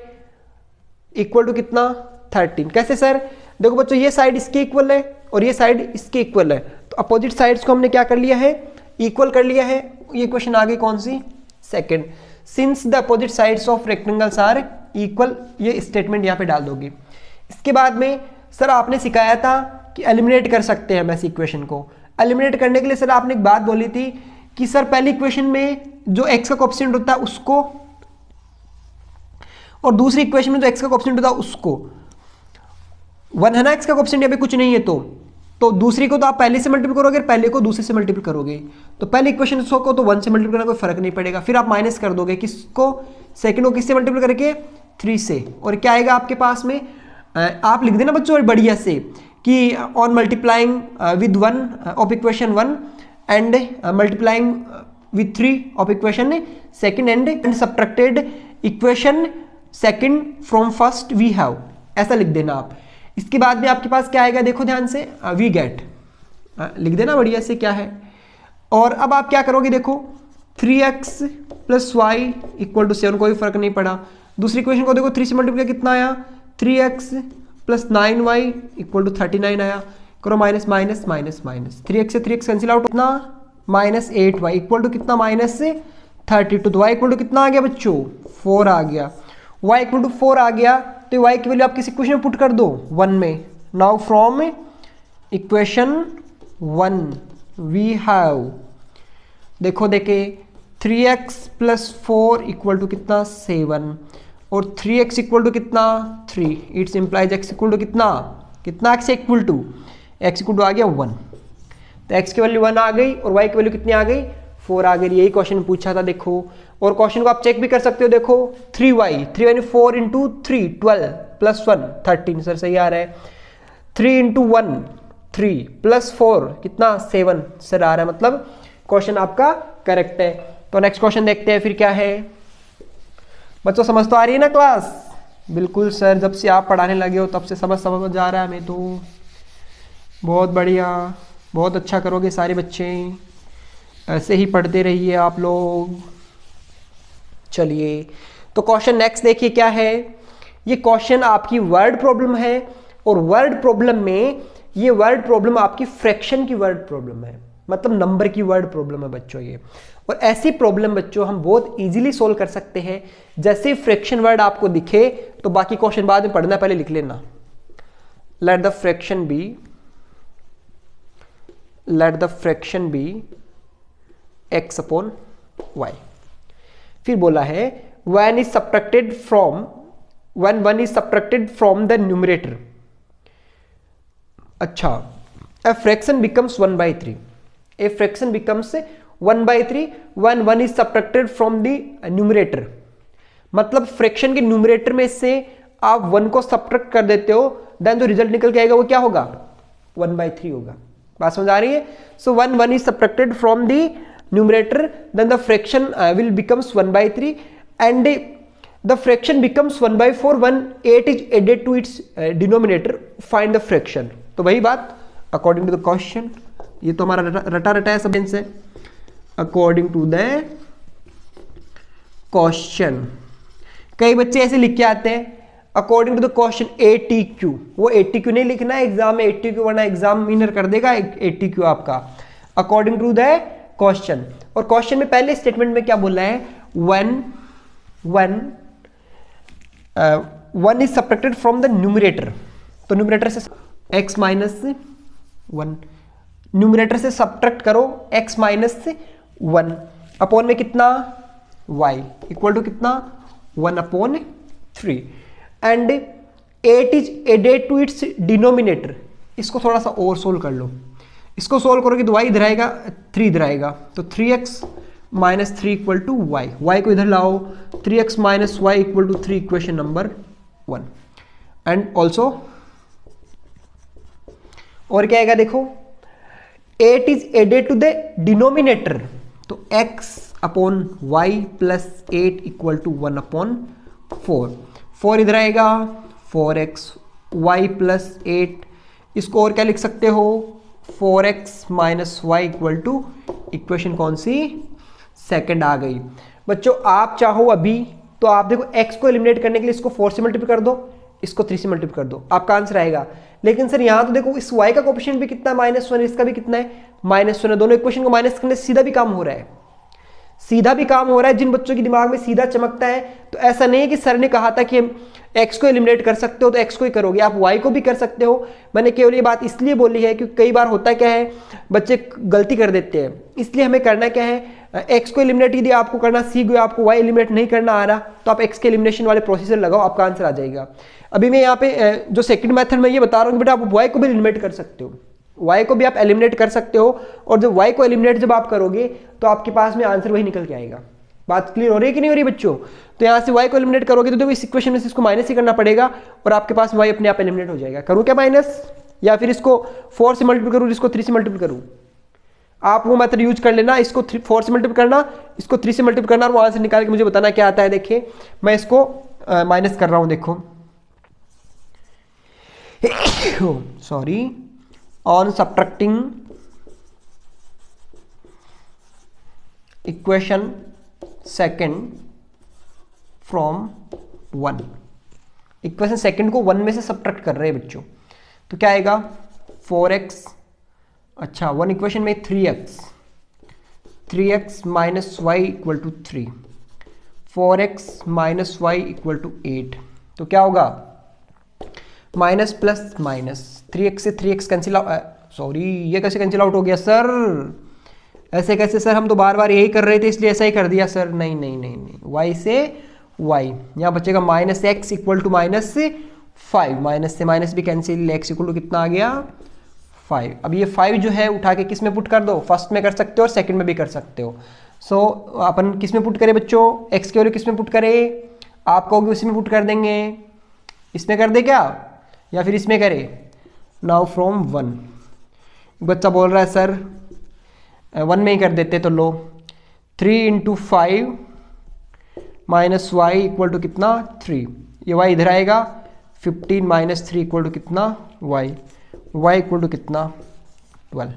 equal to कितना 13. कैसे सर, देखो बच्चों ये साइड इसके इक्वल है और ये साइड इसके इक्वल है, तो अपोजिट साइड्स को हमने क्या कर लिया है, इक्वल कर लिया है. ये क्वेश्चन आ गई कौन सी second. Since the opposite sides of rectangles are equal, ये स्टेटमेंट यहाँ पे डाल दोगे. इसके बाद में सर आपने सिखाया था कि एलिमिनेट कर सकते हैं हम ऐसी इक्वेशन को. एलिमिनेट करने के लिए सर आपने एक बात बोली थी कि सर पहली इक्वेशन में जो x का कोएफिशिएंट होता है उसको, और दूसरी इक्वेशन में जो x का कोएफिशिएंट होता है उसको 1 है ना, x का कोएफिशिएंट यहाँ पे कुछ नहीं है, तो दूसरी को तो आप पहले से मल्टीपल करोगे, पहले को दूसरे से मल्टीपल करोगे, तो पहले इक्वेशन को तो 1 से मल्टीपल करना कोई फर्क नहीं पड़ेगा. फिर आप माइनस कर दोगे किसको, सेकंड को किससे मल्टीपल करके 3 से, और क्या आएगा आपके पास में, आप लिख देना बच्चों बढ़िया से कि on multiplying with 1 of equation 1 and multiplying with 3 of equation second and subtracted equation second from first we have, ऐसा लिख देना आप. इसके बाद में आपके पास क्या आएगा, देखो ध्यान से, वी गेट लिख देना बढ़िया से क्या है. और अब आप क्या करोगे, देखो 3x plus y equal to 7, कोई फर्क नहीं पड़ा. दूसरी इक्वेशन को देखो 3 से मल्टीप्लाई कितना आया, 3x plus 9y equal to 39 आया. करो minus minus minus minus, 3x से 3x कैंसिल आउट, कितना -8y इक्वल टू कितना -13. 32, तो y इक्वल टू कितना आ गया बच्चों, 4 आ गया। y इक्वल टू 4 आ गया तो y की वैल्यू आप किस इक्वेशन में पुट कर दो, 1 में। Now from equation 1 we have, देखो देखे 3x प्लस 4 इक्वल टू कितना 7 और 3x इक्वल टू कितना 3, it's implies x equal to कितना x इक्वल टू आ गया 1, तो x की वैल्यू 1 आ गई और y की वैल्यू कितनी आ गई 4 आ गई। यही क्वेश्चन पूछा था देखो, और क्वेश्चन को आप चेक भी कर सकते हो, देखो 3y 4 इंटू 3 12 प्लस 1 13, सर सही आ रहा है। 3 इंटू 1 3 प्लस 4 कितना 7 सर आ रहा है, मतलब क्वेश्चन आपका करेक्ट है। तो नेक्स्ट क्वेश्चन देखते हैं फिर क्या है। बच्चों समझ तो आ रही है ना क्लास? बिल्कुल सर, जब से आप पढ़ाने लगे हो तब से समझ आ रहा है हमें तो। बहुत बढ़िया, बहुत अच्छा करोगे सारे बच्चे, ऐसे ही पढ़ते रहिए आप लोग। चलिए तो क्वेश्चन नेक्स्ट देखिए क्या है। ये क्वेश्चन आपकी वर्ड प्रॉब्लम है, और वर्ड प्रॉब्लम में ये वर्ड प्रॉब्लम आपकी फ्रैक्शन की वर्ड प्रॉब्लम है, मतलब नंबर की वर्ड प्रॉब्लम है बच्चों ये। और ऐसी प्रॉब्लम बच्चों हम बहुत इजीली सोल्व कर सकते हैं। जैसे ही फ्रैक्शन वर्ड आपको दिखे तो बाकी क्वेश्चन बाद में पढ़ना, पहले लिख लेना। Let the fraction be x upon y। फिर बोला है when 1 is subtracted from the numerator, अच्छा, a fraction becomes 1/3 when 1 is subtracted from the numerator। मतलब फ्रैक्शन के न्यूमरेटर में से आप 1 को सब्ट्रैक्ट कर देते हो, देन जो रिजल्ट निकल के आएगा वो क्या होगा 1/3 होगा। बात समझ आ रही है? सो 1 is subtracted from the numerator, then the fraction will becomes 1/3 and the fraction becomes 1/4 when 8 is added to its denominator, find the fraction। तो वही बात according to the question, ये तो हमारा रटा है सब से। according to the question, कई बच्चे ऐसे लिख के आते हैं according to the question ATQ, वो ATQ नहीं लिखना है एग्जाम में ATQ, वरना एग्जामिनर कर देगा ATQ आपका। अकॉर्डिंग टू द क्वेश्चन, और क्वेश्चन में पहले स्टेटमेंट में क्या बोला है, one is subtracted from the numerator, तो न्यूमरेटर से x माइनस 1, न्यूमरेटर से सब्ट्रैक्ट करो x माइनस 1 अपॉन में कितना y इक्वल टू कितना 1/3 and 8 is added to its denominator. इसको थोड़ा सा और सोल्व कर लो, इसको सोल्व करोगे तो y इधर आएगा 3 इधर आएगा, तो 3x minus 3 equal to y, y को इधर लाओ 3x minus y equal to 3, equation number 1। And also और क्या आएगा देखो 8 is added to the denominator, तो x upon y plus 8 equal to 1/4, 4 इधर आएगा 4x y प्लस 8, इसको और क्या लिख सकते हो 4x minus y equal to equation कौन सी सेकंड आ गई। बच्चों आप चाहो अभी तो आप देखो x को एलिमिनेट करने के लिए इसको 4 से मल्टीप्लाई कर दो, इसको 3 से मल्टीप्लाई कर दो, आपका आंसर आएगा। लेकिन सर यहाँ तो देखो इस y का कोएफिशिएंट भी कितना है -1, इसका भी कितना है -1, दोनों इक्वेशन को माइनस करने से सीधा भी काम हो रहा है, सीधा भी काम हो रहा है। जिन बच्चों के दिमाग में सीधा चमकता है, तो ऐसा नहीं है कि सर ने कहा था कि हम x को एलिमिनेट कर सकते हो तो x को ही करोगे, आप y को भी कर सकते हो। मैंने केवल ये बात इसलिए बोली है क्योंकि कई बार होता क्या है बच्चे गलती कर देते हैं, इसलिए हमें करना क्या है x को एलिमिनेट यदि आपको करना सीख गए, आपको y एलिमिनेट नहीं करना आ रहा, तो आप x के एलिमिनेशन वाले प्रोसीजर लगाओ, आपका आंसर आ जाएगा। अभी मैं यहाँ पे जो सेकंड मेथड में ये बता रहा हूँ बेटा, आप y को भी एलिमिनेट कर सकते हो, y को भी आप एलिमिनेट कर सकते हो, और जब y को एलिमिनेट जब आप करोगे तो आपके पास में आंसर वही निकल के आएगा। बात क्लियर हो रही है कि नहीं हो रही बच्चों? तो यहाँ से y को एलिमिनेट करोगे तो देखो इस इक्वेशन में से इसको माइनस ही करना पड़ेगा और आपके पास y अपने आप एलिमिनेट हो जाएगा। करूँ क्या माइनस, या फिर इसको 4 से मल्टीप्लाई करूँ, इसको 3 से मल्टीप्लाई करूँ? आप वो मेथड यूज कर लेना, इसको 4 से मल्टीप्लाई करना, इसको 3 से मल्टीप्लाई करना, और वहां से निकाल के मुझे बताना क्या आता है। देखिए मैं इसको माइनस कर रहा हूँ, देखो sorry, on subtracting equation second from 1, equation second को 1 में से सब्ट्रैक्ट कर रहे हैं बच्चों, तो क्या आएगा 4x, अच्छा 1 इक्वेशन में 3x 3x minus y equal to 3, 4x minus y equal to 8। तो क्या होगा, माइनस प्लस माइनस, 3x से 3x कैंसिल आउट, सॉरी ये कैसे कैंसिल आउट हो गया सर, ऐसे कैसे सर, हम तो बार बार यही कर रहे थे इसलिए ऐसा ही कर दिया सर। नहीं नहीं नहीं नहीं, y से y, यहाँ बचेगा minus x equal to minus 5, minus से माइनस भी कैंसिल, x इक्वल टू कितना आ गया 5। अब ये 5 जो है उठा के किस में पुट कर दो, फर्स्ट में कर सकते हो और सेकंड में भी कर सकते हो। सो अपन किस में पुट करें बच्चों, x की वैल्यू किस में पुट करें, आप कहोगे उसी में पुट कर देंगे, इसमें कर दे क्या या फिर इसमें करें। नाउ फ्रॉम 1, बच्चा बोल रहा है सर 1 में ही कर देते, तो लो 3 into 5 minus y equal to कितना 3, ये y इधर आएगा, 15 माइनस 3 इक्वल टू कितना y, y इक्वल टू कितना 12,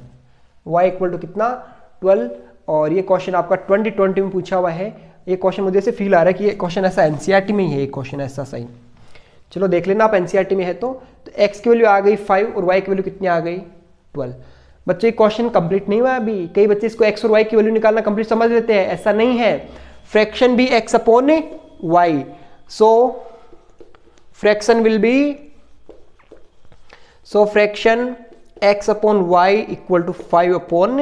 y इक्वल टू कितना 12। और ये क्वेश्चन आपका 2020 में पूछा हुआ है। ये क्वेश्चन मुझे से फील आ रहा है कि ये क्वेश्चन ऐसा एनसीईआरटी में ही है, ये क्वेश्चन ऐसा सही। चलो देख लेना आप, एनसीईआरटी में है तो x की वैल्यू आ गई 5 और y की वैल्यू कितनी आ गई 12। बच्चे क्वेश्चन कंप्लीट नहीं हुआ अभी, कई बच्चे इसको x और y की वैल्यू निकालना कंप्लीट समझ लेते हैं, ऐसा नहीं है। फ्रैक्शन भी x upon y, so fraction will be, so fraction x upon y equal to 5 upon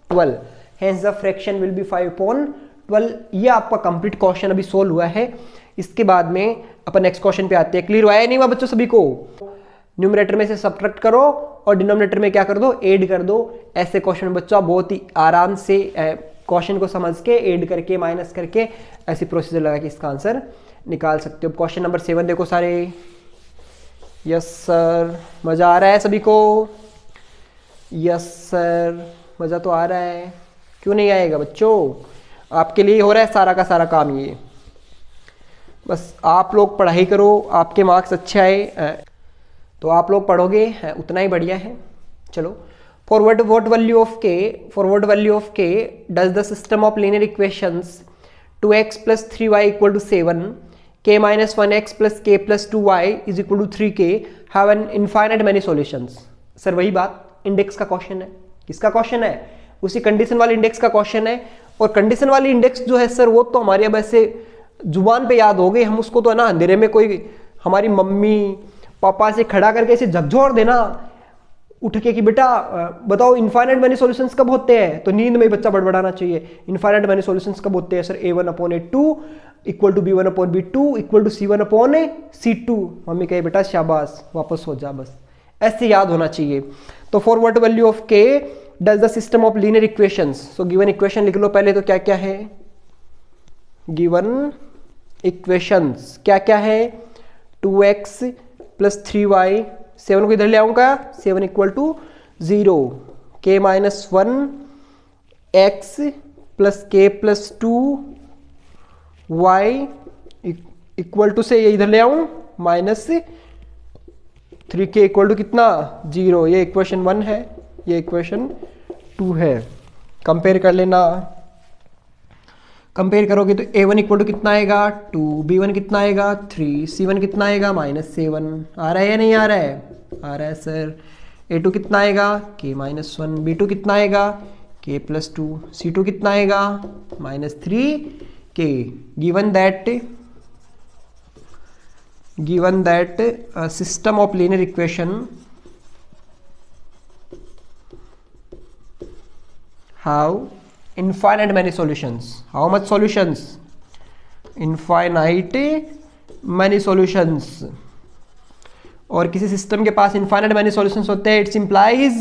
12, hence the fraction will be 5 upon 12। ये आपका कंप्लीट क्वेश्चन अभी सोल्व हुआ है। इसके बाद में अपन नेक्स्ट क्वेश्चन पे आते हैं। क्लियर हुआ है नहीं हुआ बच्चों सभी को, न्यूमरेटर में से सब्ट्रैक्ट करो और डिनोमिनेटर में क्या कर दो, ऐड कर दो। ऐसे क्वेश्चन में बच्चों आप बहुत ही आराम से क्वेश्चन को समझ के ऐड करके माइनस करके ऐसी प्रोसीजर लगा के इसका आंसर निकाल सकते हो। क्वेश्चन नंबर 7 देखो सारे, यस सर मजा आ रहा है सभी को, यस सर मजा तो आ रहा है, क्यों नहीं आएगा बच्चों, आपके लिए हो रहा है सारा का सारा काम, ये बस आप लोग पढ़ाई करो, आपके मार्क्स अच्छे आए तो आप लोग पढ़ोगे उतना ही बढ़िया है। चलो, for what value of k does the system of linear equations 2x plus 3y equal to 7, k minus 1x plus k plus 2y is equal to 3k have an infinite many solutions। Sir वही बात, इंडेक्स का क्वेश्चन है, किसका क्वेश्चन है, उसी कंडीशन वाले इंडेक्स का क्वेश्चन है। और कंडीशन वाली इंडेक्स जो है सर वो तो हमारे अब ऐसे जुबान पे याद हो गई, हम उसको तो है ना अंधेरे में कोई हमारी मम्मी पापा से खड़ा करके ऐसे झकझोर देना उठ के कि बेटा बताओ इनफाइनाइट मैनी सॉल्यूशंस कब होते हैं, तो नींद में ही बच्चा बड़बड़ाना चाहिए। इनफाइनाइट मैनी सॉल्यूशंस कब होते हैं sir, a1/a2 equal to b1/b2 equal to c1/c2। Mummy कहे बेटा शाबाश वापस हो जा, बस ऐसे याद होना चाहिए। तो for what value of k does the system of linear equations, so given equation लिख लो पहले, तो क्या क्या है गिवन इक्वेशंस, क्या क्या है 2x plus 3y, 7 को इधर ले आऊंगा, 7 equal to 0, k minus 1 x plus k plus 2 y equal to से ये इधर ले आऊं माइनस 3k इक्वल टू कितना 0। ये इक्वेशन 1 है, ये इक्वेशन 2 है। कंपेयर कर लेना, कंपेयर करोगे तो a1 इक्वल टू कितना आएगा 2, b1 कितना आएगा 3, c1 कितना आएगा -7। आ रहा है या नहीं आ रहा है, आ रहा है सर। a2 कितना आएगा k माइनस 1, b2 कितना आएगा k प्लस 2, c2 कितना आएगा -3k। given that a system of linear equation have infinite many solutions, how much solutions, infinite many solutions, और किसी सिस्टम के पास इनफाइनाइट मैनी सॉल्यूशंस होते हैं, it's implies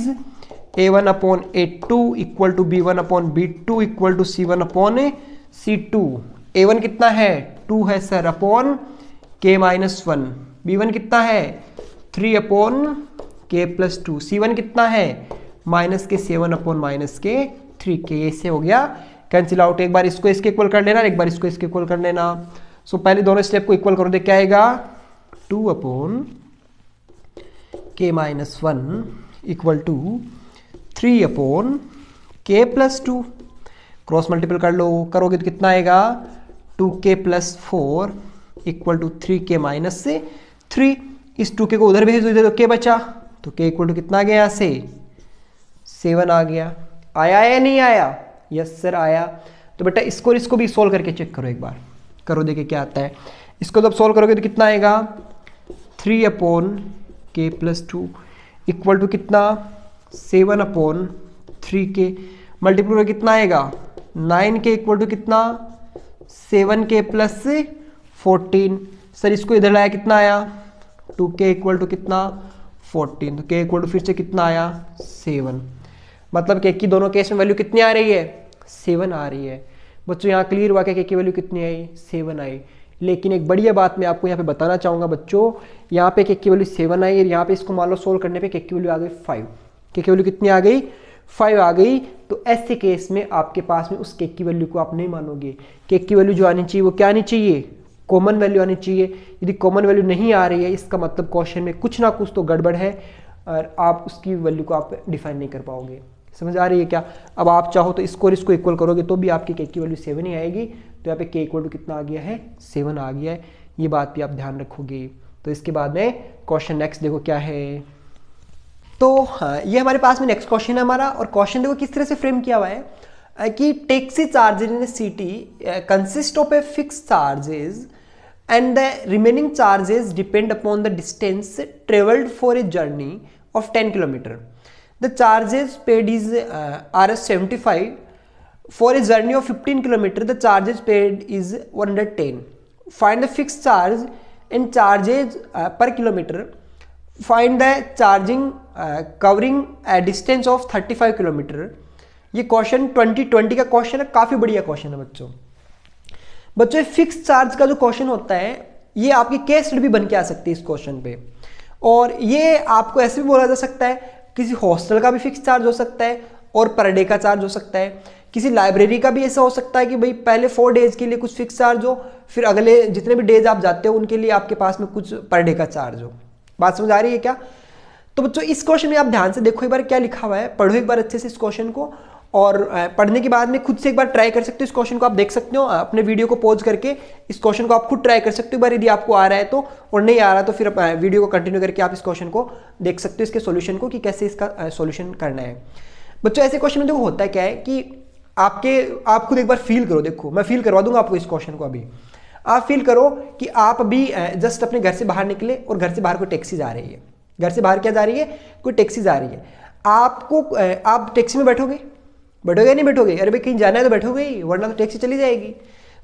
a1/a2 equal to b1/b2 equal to c1/c2। a1 कितना है 2 है sir upon k minus 1, b1 कितना है 3 अपॉन k प्लस 2, c1 कितना है माइनस के 7 अपॉन माइनस के 3k। इससे हो गया कैंसिल आउट, एक बार इसको इसके इक्वल कर लेना, एक बार इसको इसके इक्वल कर लेना। सो पहले दोनों स्टेप को इक्वल करो, देख क्या आएगा 2 upon k minus 1 equal to 3 upon k plus 2। Cross multiple कर लो, करोगे तो कितना आएगा 2k plus 4 equal to 3k minus से 3। इस 2k को उधर भेज दो, इधर तो k बचा, तो k इक्वल टू कितना आ गया यहाँ से 7 आ गया। आया या नहीं आया, यस सर आया। तो बेटा इसको भी सोल्व करके चेक करो, एक बार करो, देखिए क्या आता है। इसको जब सोल्व करोगे तो कितना आएगा, 3/k+2 इक्वल टू कितना, 7/3k मल्टीप्लाई कितना आएगा, 9k इक्वल टू कितना, 7k+14। सर इसको इधर लाया कितना आया, 2k इक्वल टू कितना, 14। तो k इक्वल टू फिर से कितना आया, 7। मतलब k की दोनों केस में वैल्यू कितनी आ रही है, 7 आ रही है। बच्चों यहाँ क्लियर हुआ कि k की वैल्यू कितनी आई, 7 आई। लेकिन एक बढ़िया बात मैं आपको यहाँ पे बताना चाहूँगा बच्चों, यहाँ पे k की वैल्यू 7 आई और यहाँ पे इसको मान लो सोल्व करने पे k की वैल्यू आ गई 5। k की वैल्यू कितनी आ गई, 5 आ गई। तो ऐसे केस में आपके पास में उस k की वैल्यू को आप नहीं मानोगे। k की वैल्यू जो आनी चाहिए वो क्या आनी चाहिए, कॉमन वैल्यू आनी चाहिए। यदि कॉमन वैल्यू नहीं आ रही है इसका मतलब क्वेश्चन में कुछ ना कुछ तो गड़बड़ है और आप उसकी वैल्यू को आप डिफाइन नहीं कर पाओगे। समझ आ रही है क्या। अब आप चाहो तो इसको और इसको इक्वल करोगे तो भी आपकी k की वैल्यू 7 ही आएगी। तो यहाँ पे k इक्वल टू कितना आ गया है, 7 आ गया है। ये बात भी आप ध्यान रखोगे। तो इसके बाद में क्वेश्चन नेक्स्ट देखो क्या है। तो हाँ, ये हमारे पास में नेक्स्ट क्वेश्चन है हमारा। और क्वेश्चन देखो किस तरह से फ्रेम किया हुआ है कि taxi charges in city consist of a fix charges and the remaining charges depend upon the distance traveled for a journey of 10 km. The charges paid is Rs 75. For a journey of 15 km, the charges paid is 110. Find the fixed charge and charges per kilometer. Find the charging covering a distance of 35 km. ये क्वेश्चन 2020 का क्वेश्चन है, काफी बढ़िया क्वेश्चन है बच्चों। फिक्स चार्ज का जो क्वेश्चन होता है ये आपकी केस स्टडी भी बन के आ सकती है इस क्वेश्चन पे। और ये आपको ऐसे भी बोला जा सकता है, किसी हॉस्टल का भी फिक्स चार्ज हो सकता है और पर डे का चार्ज हो सकता है। किसी लाइब्रेरी का भी ऐसा हो सकता है कि भाई पहले 4 डेज के लिए कुछ फिक्स चार्ज हो, फिर अगले जितने भी डेज आप जाते हो उनके लिए आपके पास में कुछ पर डे का चार्ज हो। बात समझ आ रही है क्या। तो बच्चों इस क्वेश्चन में आप ध्यान से देखो एक बार क्या लिखा हुआ है, पढ़ो एक बार अच्छे से इस क्वेश्चन को। और पढ़ने के बाद में खुद से एक बार ट्राई कर सकते हो। इस क्वेश्चन को आप देख सकते हो, अपने वीडियो को पॉज करके इस क्वेश्चन को आप खुद ट्राई कर सकते हो एक बार, यदि आपको आ रहा है तो। और नहीं आ रहा तो फिर वीडियो को कंटिन्यू करके आप इस क्वेश्चन को देख सकते हो, इसके सॉल्यूशन को, कि कैसे इसका सॉल्यूशन करना है। बच्चों ऐसे क्वेश्चन में देखो होता है क्या है कि आप खुद एक बार फील करो। देखो मैं फील करवा दूंगा आपको इस क्वेश्चन को। अभी आप फील करो कि आप अभी जस्ट अपने घर से बाहर निकले और घर से बाहर कोई टैक्सी जा रही है। घर से बाहर क्या जा रही है, कोई टैक्सी जा रही है। आप टैक्सी में बैठोगे नहीं बैठोगे, अरे भाई कहीं जाना है तो बैठोगे ही, वरना तो टैक्सी चली जाएगी।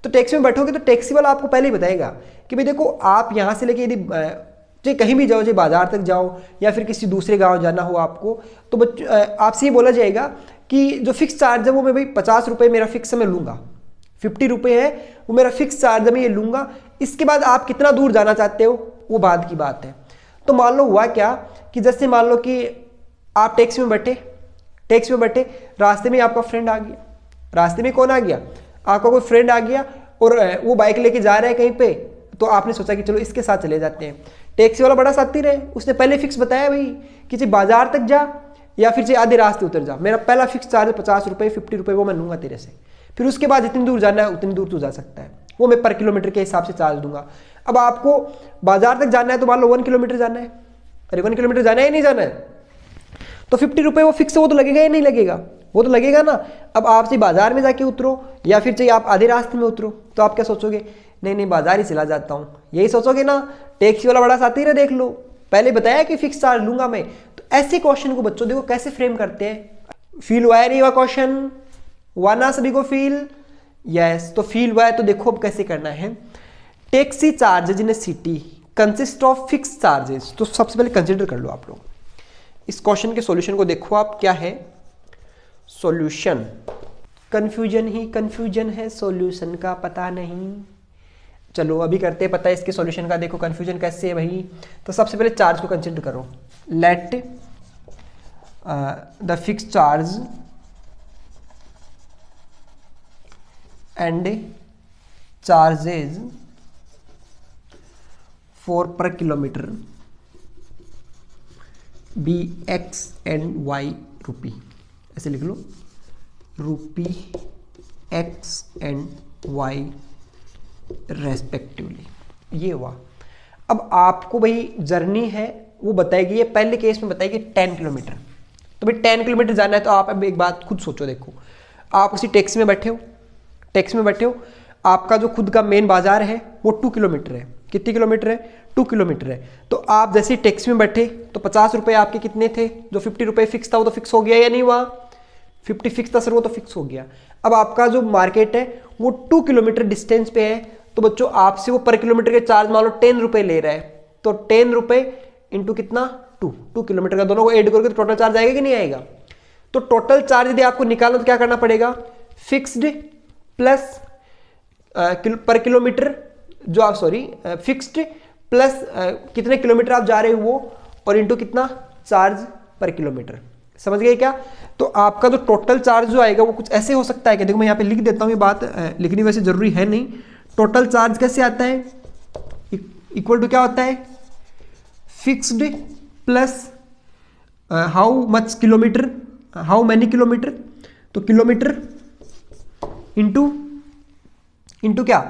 तो टैक्सी में बैठोगे तो टैक्सी वाला आपको पहले ही बताएगा कि भाई देखो आप यहाँ से लेके यदि चाहे कहीं भी जाओ, चाहे बाजार तक जाओ या फिर किसी दूसरे गांव जाना हो आपको, तो आपसे ये बोला जाएगा कि जो फिक्स चार्ज है वो मैं भाई 50 रुपये मेरा फिक्स है, मैं लूँगा। 50 रुपये है वो मेरा फिक्स चार्ज है, मैं ये लूँगा। इसके बाद आप कितना दूर जाना चाहते हो वो बाद की बात है। तो मान लो हुआ क्या कि जैसे मान लो कि आप टैक्सी में बैठे, रास्ते में आपका फ्रेंड आ गया। रास्ते में कौन आ गया, आपका कोई फ्रेंड आ गया और वो बाइक लेके जा रहा है कहीं पे। तो आपने सोचा कि चलो इसके साथ चले जाते हैं। टैक्सी वाला बड़ा साथी है, उसने पहले फिक्स बताया भाई कि चाहे बाजार तक जा या फिर चाहे आधे रास्ते उतर जा, मेरा पहला फिक्स चार्ज 50 रुपये 50 रुपये वो मैं लूँगा तेरे से। फिर उसके बाद जितनी दूर जाना है उतनी दूर तू जा सकता है, वो मैं पर किलोमीटर के हिसाब से चार्ज दूंगा। अब आपको बाजार तक जाना है तो मान लो 1 किलोमीटर जाना है, अरे 1 किलोमीटर जाना है नहीं जाना है, तो 50 रुपये वो फिक्स है, वो तो लगेगा या नहीं लगेगा, वो तो लगेगा ना। अब आप चाहे बाजार में जाके उतरो या फिर चाहे आप आधे रास्ते में उतरो, तो आप क्या सोचोगे, नहीं बाजार ही चला जाता हूँ, यही सोचोगे ना। टैक्सी वाला बड़ा साथी है, देख लो पहले बताया कि फिक्स चार्ज लूंगा मैं। तो ऐसे क्वेश्चन को बच्चों देखो कैसे फ्रेम करते हैं। फील हुआ है नहीं हुआ क्वेश्चन, हुआ ना सभी को फील, यस। तो फील हुआ है तो देखो अब कैसे करना है। Taxi charges in A city consist of fix charges. तो सबसे पहले कंसिडर कर लो आप लोग इस क्वेश्चन के सॉल्यूशन को। देखो आप क्या है सॉल्यूशन, कंफ्यूजन ही कंफ्यूजन है, सॉल्यूशन का पता नहीं। चलो अभी करते पता है इसके सॉल्यूशन का। देखो कंफ्यूजन कैसे है भाई। तो सबसे पहले चार्ज को कंसिडर करो। Let the fix charge and charges for per kilometre be x and y rupee, ऐसे लिख लो, rupee x and y respectively. ये हुआ। अब आपको भाई जर्नी है वो बताएगी, ये पहले केस में बताएगी 10 किलोमीटर। तो भाई 10 किलोमीटर जाना है तो आप अब एक बात खुद सोचो। देखो आप उसी टैक्सी में बैठे हो, आपका जो खुद का मेन बाजार है वो 2 किलोमीटर है। कितनी किलोमीटर है? 2 किलोमीटर है। तो आप जैसे ही टैक्सी में बैठे तो 50 रुपये आपके कितने थे? जो 50 रुपये फिक्स था वो तो फिक्स हो गया या नहीं हुआ? 50 फिक्स था सर, वो तो फिक्स हो गया। अब आपका जो मार्केट है वो 2 किलोमीटर डिस्टेंस पे है, तो बच्चों आपसे वो पर किलोमीटर के चार्ज मान लो 10 रुपये ले रहा है, तो 10 रुपये इंटू कितना? 2 किलोमीटर का, दोनों को ऐड करके तो टोटल चार्ज आएगा कि नहीं आएगा? तो टोटल चार्ज यदि आपको निकालना तो क्या करना पड़ेगा? फिक्स्ड प्लस पर किलोमीटर जो आप फिक्स्ड प्लस कितने किलोमीटर आप जा रहे हो वो, और इंटू कितना चार्ज पर किलोमीटर। समझ गए क्या? तो आपका जो टोटल चार्ज जो आएगा वो कुछ ऐसे हो सकता है कि देखो मैं यहाँ पे लिख देता हूँ, ये बात लिखनी वैसे जरूरी है नहीं। टोटल चार्ज कैसे आता है? इक्वल टू क्या होता है? Fixed plus how much kilometre, how many kilometre, तो किलोमीटर इंटू क्या?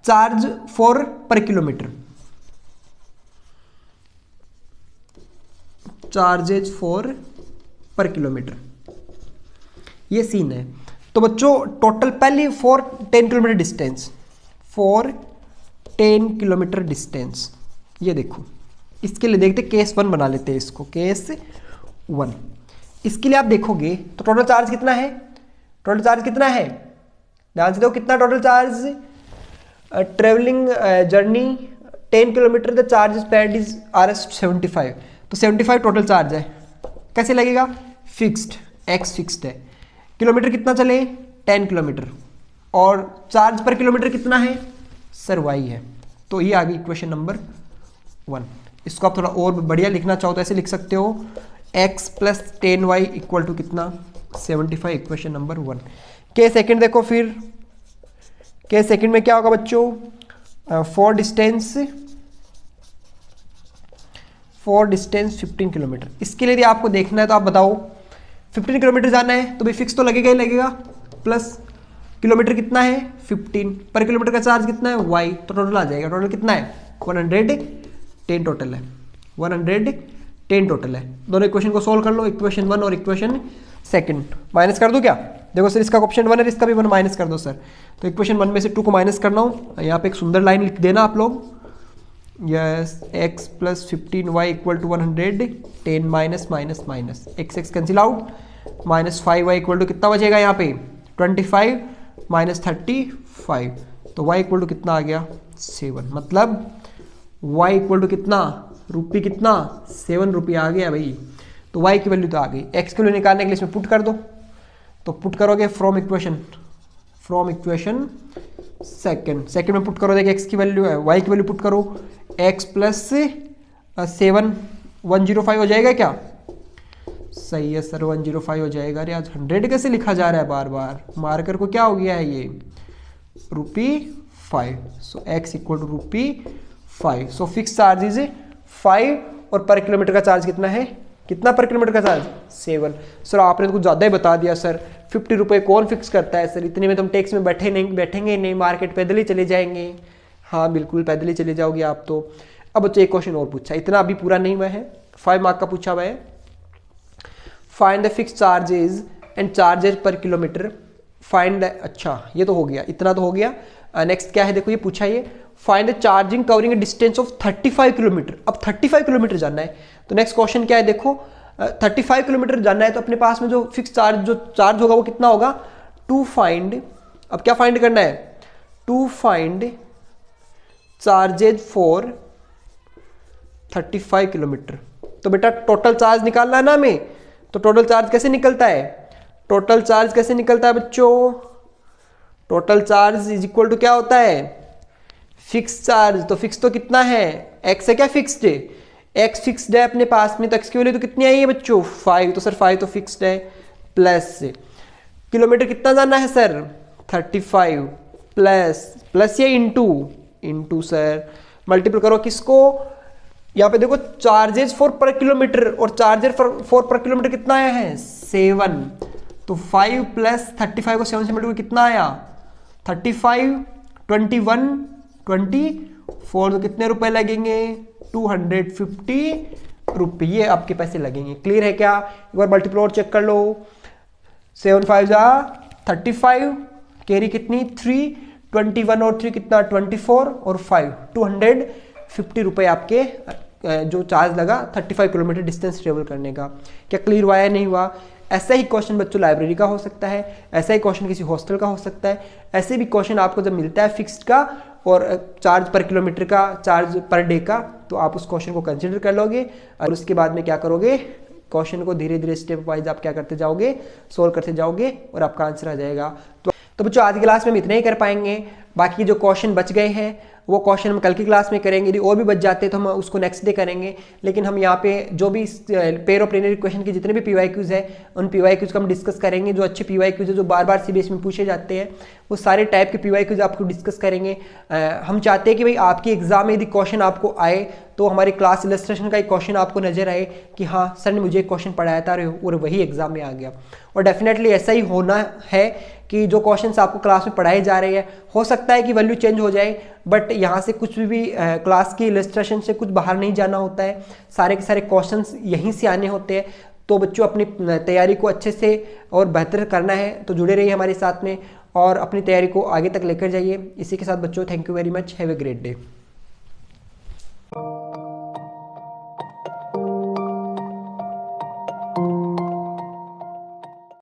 Charge for per kilometre, charges for per kilometre, ये सीन है। तो बच्चों टोटल पहले for 10 kilometre distance, for 10 kilometre distance, ये देखो इसके लिए देखते केस 1 बना लेते हैं इसको, केस 1। इसके लिए आप देखोगे तो टोटल चार्ज कितना है? टोटल चार्ज कितना है? ध्यान से देखो कितना total charge, travelling journey 10 kilometre, the charge paid is Rs 75, तो 75 टोटल चार्ज है। कैसे लगेगा? फिक्स्ड, एक्स फिक्स्ड है। किलोमीटर कितना चले? 10 किलोमीटर, और चार्ज पर किलोमीटर कितना है सर? वाई है। तो ये आ गई इक्वेशन नंबर 1। इसको आप थोड़ा और बढ़िया लिखना चाहो तो ऐसे लिख सकते हो, x plus 10y equal to कितना? 75, इक्वेशन नंबर 1। के सेकंड देखो फिर, के सेकंड में क्या होगा बच्चों? For distance 15 kilometre. इसके लिए यदि आपको देखना है तो आप बताओ 15 किलोमीटर जाना है तो भाई फिक्स तो लगेगा ही लगेगा, प्लस किलोमीटर कितना है? 15, पर किलोमीटर का चार्ज कितना है? y, तो टोटल आ जाएगा। टोटल कितना है? 110 टोटल है, 110 टोटल है। दोनों इक्वेशन को सोल्व कर लो, इक्वेशन 1 और इक्वेशन सेकंड। माइनस कर दो क्या? देखो सर इसका ऑप्शन 1 है, इसका भी 1 माइनस कर दो सर। तो इक्वेशन 1 में से 2 को माइनस करना हो, यहाँ पे एक सुंदर लाइन लिख देना आप लोग, yes, x plus 15y equal to 110 minus minus minus, x cancel out, minus 5y equal to कितना बचेगा यहाँ पे? 25 माइनस 35, तो y इक्वल टू कितना आ गया? 7। मतलब y इक्वल टू कितना? रुपये कितना? 7 रुपये आ गया भाई। तो y की वैल्यू तो आ गई। x की वैल्यू निकालने के लिए इसमें पुट कर दो, तो पुट करोगे फ्रॉम इक्वेशन सेकंड में पुट करो, देखिए x की वैल्यू है, y की वैल्यू पुट करो, x प्लस 7 105 हो जाएगा क्या? सही है सर, 105 हो जाएगा। अरे आज 100 कैसे लिखा जा रहा है बार बार? मार्कर को क्या हो गया है ये? ₹5। So x equal to ₹5। So fix charge is 5, और पर किलोमीटर का चार्ज कितना है? कितना पर किलोमीटर का चार्ज? 7। सर आपने तो कुछ ज़्यादा ही बता दिया सर, 50 रुपये कौन फिक्स करता है सर? इतने में तो हम टैक्स में बैठेंगे नहीं, मार्केट पैदल ही चले जाएंगे। हाँ बिल्कुल पैदल ही चले जाओगे आप तो। अब बच्चे एक क्वेश्चन और पूछा, इतना अभी पूरा नहीं हुआ है, 5 मार्क का पूछा हुआ है। Find the fix charges and charges पर किलोमीटर, फाइंड, अच्छा ये तो हो गया, इतना तो हो गया। नेक्स्ट क्या है देखो, ये पूछा ये, find the charging covering distance of 35 kilometre. अब 35 किलोमीटर जाना है, तो नेक्स्ट क्वेश्चन क्या है देखो, 35 किलोमीटर जाना है तो अपने पास में जो फिक्स चार्ज होगा वो कितना होगा? टू फाइंड, अब क्या फाइंड करना है? To find charges for 35 kilometre. तो बेटा टोटल चार्ज निकालना है ना हमें, तो टोटल चार्ज कैसे निकलता है? टोटल चार्ज कैसे निकलता है बच्चों? Total charge is equal to क्या होता है? Fix charge. तो फिक्स तो कितना है? x है क्या फिक्स्ड है? x फिक्स्ड है अपने पास में, तो x की वैल्यू तो कितनी आई है बच्चों? 5। तो सर 5 तो फिक्स्ड है, प्लस किलोमीटर कितना जाना है सर? 35, प्लस ये इंटू सर मल्टीपल करो किसको? यहाँ पे देखो चार्जेस फॉर पर किलोमीटर, और चार्जर फॉर पर किलोमीटर कितना आया है? 7। तो 5 प्लस 35 को 7 से मल्टीपल कितना आया? 35, 21, 24, तो कितने रुपए लगेंगे? 250 रुपये आपके पैसे लगेंगे। क्लियर है क्या? एक बार मल्टीपल और चेक कर लो, 7 5 जा 35, कैरी कितनी 3, 21 और 3 कितना 24 और 5 250 रुपये आपके जो चार्ज लगा 35 किलोमीटर डिस्टेंस ट्रेवल करने का। क्या क्लियर हुआ या नहीं हुआ? ऐसा ही क्वेश्चन बच्चों लाइब्रेरी का हो सकता है, ऐसा ही क्वेश्चन किसी हॉस्टल का हो सकता है, ऐसे भी क्वेश्चन आपको जब मिलता है फिक्स्ड का और चार्ज पर किलोमीटर का, चार्ज पर डे का, तो आप उस क्वेश्चन को कंसिडर कर लोगे और उसके बाद में क्या करोगे, क्वेश्चन को धीरे धीरे स्टेप वाइज आप क्या करते जाओगे, सोल्व करते जाओगे और आपका आंसर आ जाएगा। तो बच्चों आज की क्लास में हम इतना ही कर पाएंगे। बाकी जो क्वेश्चन बच गए हैं वो क्वेश्चन हम कल की क्लास में करेंगे, यदि और भी बच जाते हैं तो हम उसको नेक्स्ट डे करेंगे। लेकिन हम यहाँ पे जो भी पेयर ऑफ प्लेनरी क्वेश्चन के जितने भी पीवाईक्यूज है उन पीवाईक्यूज को हम डिस्कस करेंगे। जो अच्छे पीवाईक्यूज है जो बार बार सीबीएसई में पूछे जाते हैं वो सारे टाइप के पीवाईक्यूज आपको डिस्कस करेंगे। हम चाहते हैं कि भाई आपकी एग्जाम में यदि क्वेश्चन आपको आए तो हमारी क्लास इलस्ट्रेशन का एक क्वेश्चन आपको नजर आए कि हाँ सर ने मुझे एक क्वेश्चन पढ़ाया था और वही एग्जाम में आ गया। और डेफिनेटली ऐसा ही होना है कि जो क्वेश्चंस आपको क्लास में पढ़ाए जा रहे हैं हो सकता है कि वैल्यू चेंज हो जाए, बट यहाँ से कुछ भी क्लास की इलस्ट्रेशन से कुछ बाहर नहीं जाना होता है, सारे के सारे क्वेश्चंस यहीं से आने होते हैं। तो बच्चों अपनी तैयारी को अच्छे से और बेहतर करना है तो जुड़े रहिए हमारे साथ में और अपनी तैयारी को आगे तक लेकर जाइए। इसी के साथ बच्चों thank you very much, have a great day.